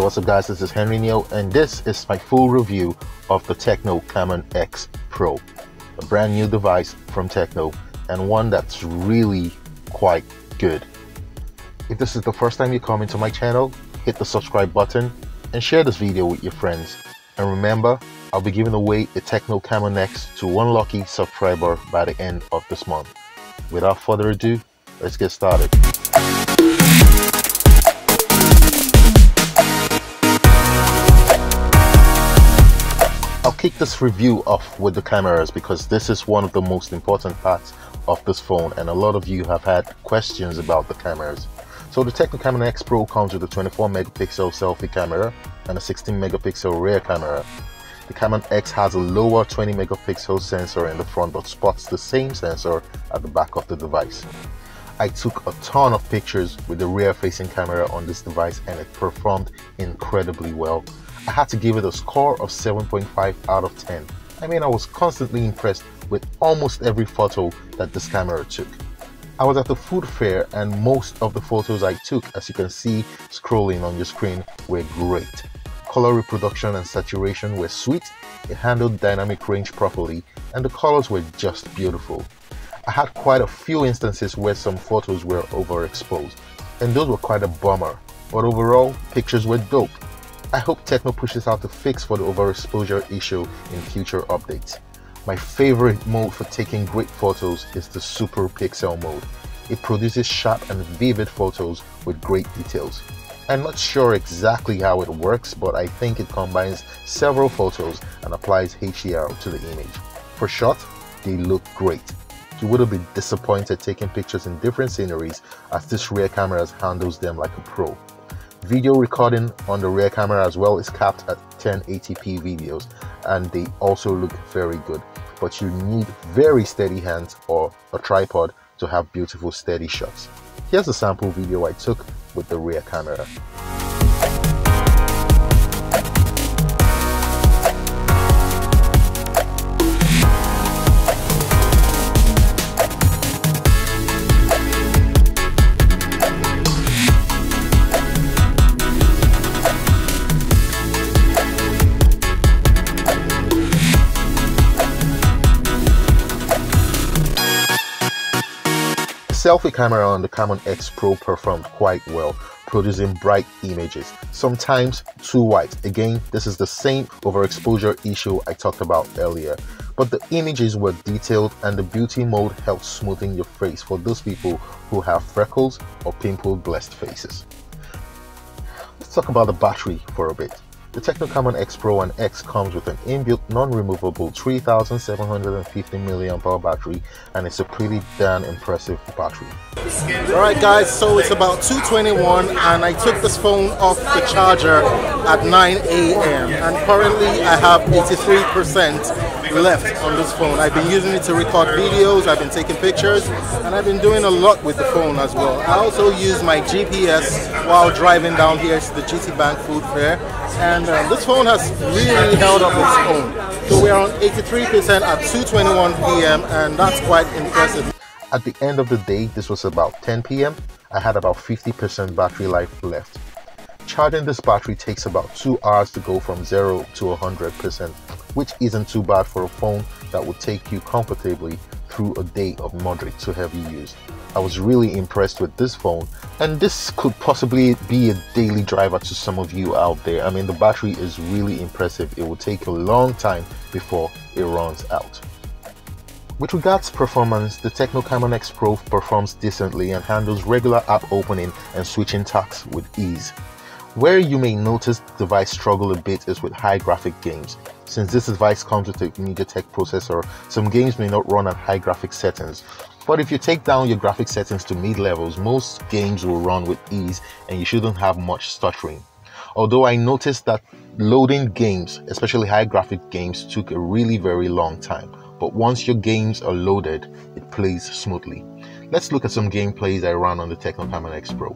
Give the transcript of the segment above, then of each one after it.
what's up guys, this is Henry Neo and this is my full review of the Tecno Camon X Pro, a brand new device from Tecno and one that's really quite good. If this is the first time you come into my channel, hit the subscribe button and share this video with your friends. And remember, I'll be giving away a Tecno Camon X to one lucky subscriber by the end of this month. Without further ado, let's get started. I'll kick this review off with the cameras because this is one of the most important parts of this phone and a lot of you have had questions about the cameras. So the Tecno Camon X Pro comes with a 24 megapixel selfie camera and a 16 megapixel rear camera. The Camon X has a lower 20 megapixel sensor in the front but spots the same sensor at the back of the device. I took a ton of pictures with the rear facing camera on this device and it performed incredibly well. I had to give it a score of 7.5 out of 10. I mean, I was constantly impressed with almost every photo that this camera took. I was at the food fair and most of the photos I took, as you can see scrolling on your screen, were great. Color reproduction and saturation were sweet, it handled dynamic range properly, and the colors were just beautiful. I had quite a few instances where some photos were overexposed, and those were quite a bummer, but overall, pictures were dope. I hope Tecno pushes out a fix for the overexposure issue in future updates. My favorite mode for taking great photos is the Super Pixel mode. It produces sharp and vivid photos with great details. I'm not sure exactly how it works, but I think it combines several photos and applies HDR to the image. For shot, they look great. You wouldn't be disappointed taking pictures in different sceneries as this rear camera handles them like a pro. Video recording on the rear camera as well is capped at 1080p videos and they also look very good, but you need very steady hands or a tripod to have beautiful steady shots. Here's a sample video I took with the rear camera. Selfie camera on the Camon X Pro performed quite well, producing bright images, sometimes too white. Again, this is the same overexposure issue I talked about earlier, but the images were detailed and the beauty mode helped smoothing your face for those people who have freckles or pimple blessed faces. Let's talk about the battery for a bit. The Tecno Camon X Pro and X comes with an inbuilt non-removable 3750 mAh battery and it's a pretty damn impressive battery. Alright guys, so it's about 2:21 and I took this phone off the charger at 9 AM and currently I have 83% left on this phone. I've been using it to record videos, I've been taking pictures and I've been doing a lot with the phone as well. I also use my GPS while driving down here to the GT Bank Food Fair. And this phone has really held up its own. So we're on 83% at 2:21 PM and that's quite impressive. At the end of the day, this was about 10 PM, I had about 50% battery life left. Charging this battery takes about 2 hours to go from 0 to 100%, which isn't too bad for a phone that would take you comfortably through a day of moderate to heavy use. I was really impressed with this phone and this could possibly be a daily driver to some of you out there. I mean, the battery is really impressive. It will take a long time before it runs out. With regards to performance, the Tecno Camon X Pro performs decently and handles regular app opening and switching tasks with ease. Where you may notice the device struggle a bit is with high graphic games. Since this device comes with a MediaTek processor, some games may not run at high graphic settings. But if you take down your graphic settings to mid levels, most games will run with ease and you shouldn't have much stuttering. Although I noticed that loading games, especially high graphic games, took a really very long time. But once your games are loaded, it plays smoothly. Let's look at some gameplays I ran on the Tecno Camon X Pro.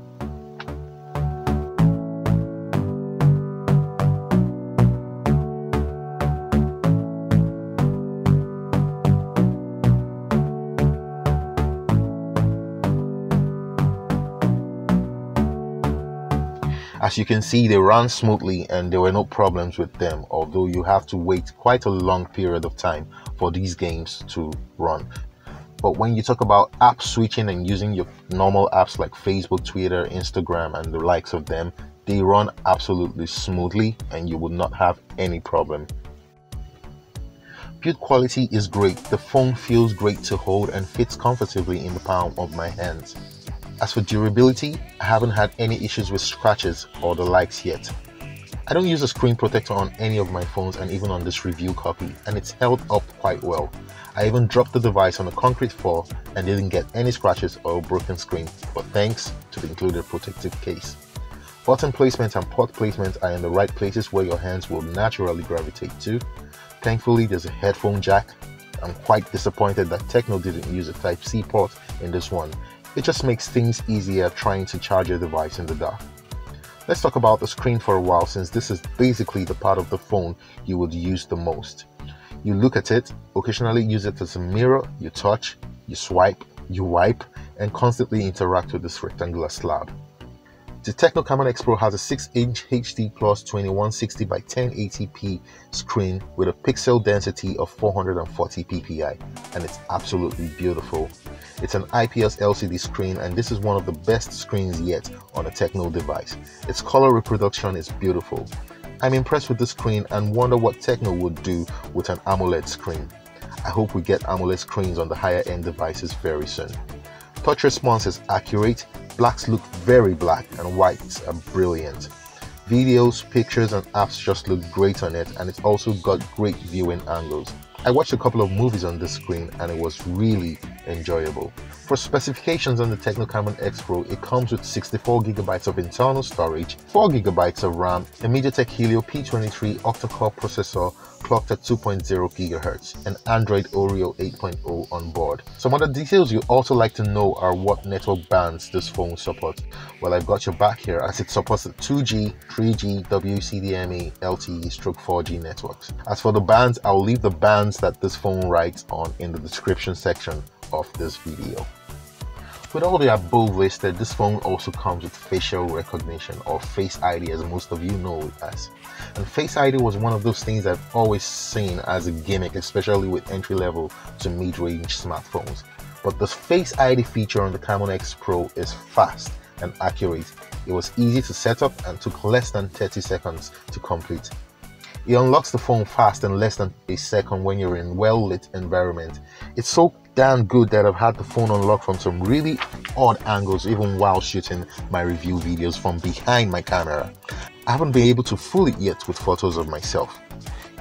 I As you can see, they ran smoothly and there were no problems with them, although you have to wait quite a long period of time for these games to run. But when you talk about app switching and using your normal apps like Facebook, Twitter, Instagram and the likes of them, they run absolutely smoothly and you would not have any problem. Build quality is great. The phone feels great to hold and fits comfortably in the palm of my hands. As for durability, I haven't had any issues with scratches or the likes yet. I don't use a screen protector on any of my phones and even on this review copy, and it's held up quite well. I even dropped the device on a concrete floor and didn't get any scratches or a broken screen, but thanks to the included protective case. Button placement and port placement are in the right places where your hands will naturally gravitate to. Thankfully, there's a headphone jack. I'm quite disappointed that Tecno didn't use a Type-C port in this one. It just makes things easier trying to charge your device in the dark. Let's talk about the screen for a while, since this is basically the part of the phone you would use the most. You look at it, occasionally use it as a mirror, you touch, you swipe, you wipe, and constantly interact with this rectangular slab. The Tecno Camon X Pro has a 6-inch HD Plus 2160 by 1080p screen with a pixel density of 440 ppi, and it's absolutely beautiful. It's an IPS LCD screen, and this is one of the best screens yet on a Tecno device. Its color reproduction is beautiful. I'm impressed with the screen and wonder what Tecno would do with an AMOLED screen. I hope we get AMOLED screens on the higher end devices very soon. Touch response is accurate, blacks look very black and whites are brilliant. Videos, pictures and apps just look great on it, and it's also got great viewing angles. I watched a couple of movies on this screen and it was really enjoyable. For specifications on the Tecno Camon X Pro, it comes with 64GB of internal storage, 4GB of RAM, a MediaTek Helio P23 octa-core processor clocked at 2.0 GHz, and Android Oreo 8.0 on board. Some other details you also like to know are what network bands this phone supports. Well, I've got your back here, as it supports the 2G, 3G, WCDMA, LTE/4G networks. As for the bands, I'll leave the bands that this phone writes on in the description section of this video. With all the above listed, this phone also comes with facial recognition, or Face ID as most of you know it as. And Face ID was one of those things I've always seen as a gimmick, especially with entry-level to mid-range smartphones. But the Face ID feature on the Camon X Pro is fast and accurate. It was easy to set up and took less than 30 seconds to complete. It unlocks the phone fast in less than a second when you're in well-lit environment. It's so damn good that I've had the phone unlocked from some really odd angles even while shooting my review videos from behind my camera. I haven't been able to fool it yet with photos of myself.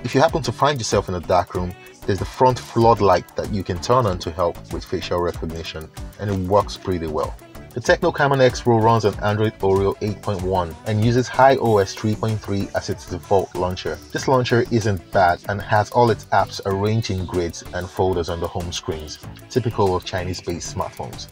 If you happen to find yourself in a dark room, there's the front floodlight that you can turn on to help with facial recognition, and it works pretty well. The Tecno Camon X Pro runs on Android Oreo 8.1 and uses iOS 3.3 as its default launcher. This launcher isn't bad and has all its apps arranged in grids and folders on the home screens, typical of Chinese-based smartphones.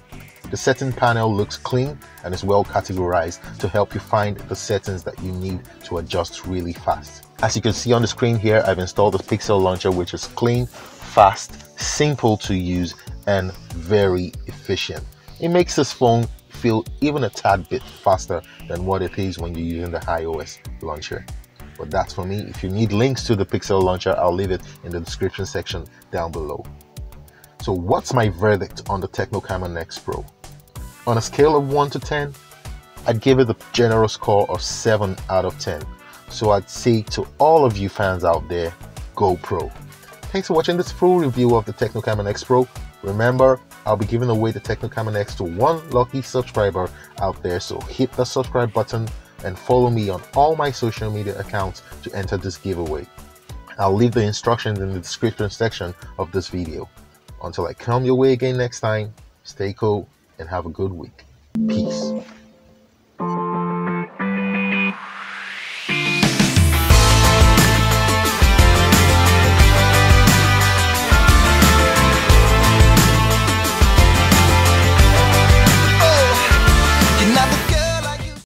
The setting panel looks clean and is well categorized to help you find the settings that you need to adjust really fast. As you can see on the screen here, I've installed the Pixel launcher, which is clean, fast, simple to use, and very efficient. It makes this phone feel even a tad bit faster than what it is when you're using the iOS launcher. But that's for me. If you need links to the Pixel launcher, I'll leave it in the description section down below. So what's my verdict on the Tecno Camon X Pro? On a scale of 1 to 10, I'd give it a generous score of 7 out of 10. So I'd say to all of you fans out there, go Pro. Thanks for watching this full review of the Tecno Camon X Pro. Remember, I'll be giving away the Tecno Camon X to one lucky subscriber out there, so hit the subscribe button and follow me on all my social media accounts to enter this giveaway. I'll leave the instructions in the description section of this video. Until I come your way again next time, stay cool and have a good week. Peace.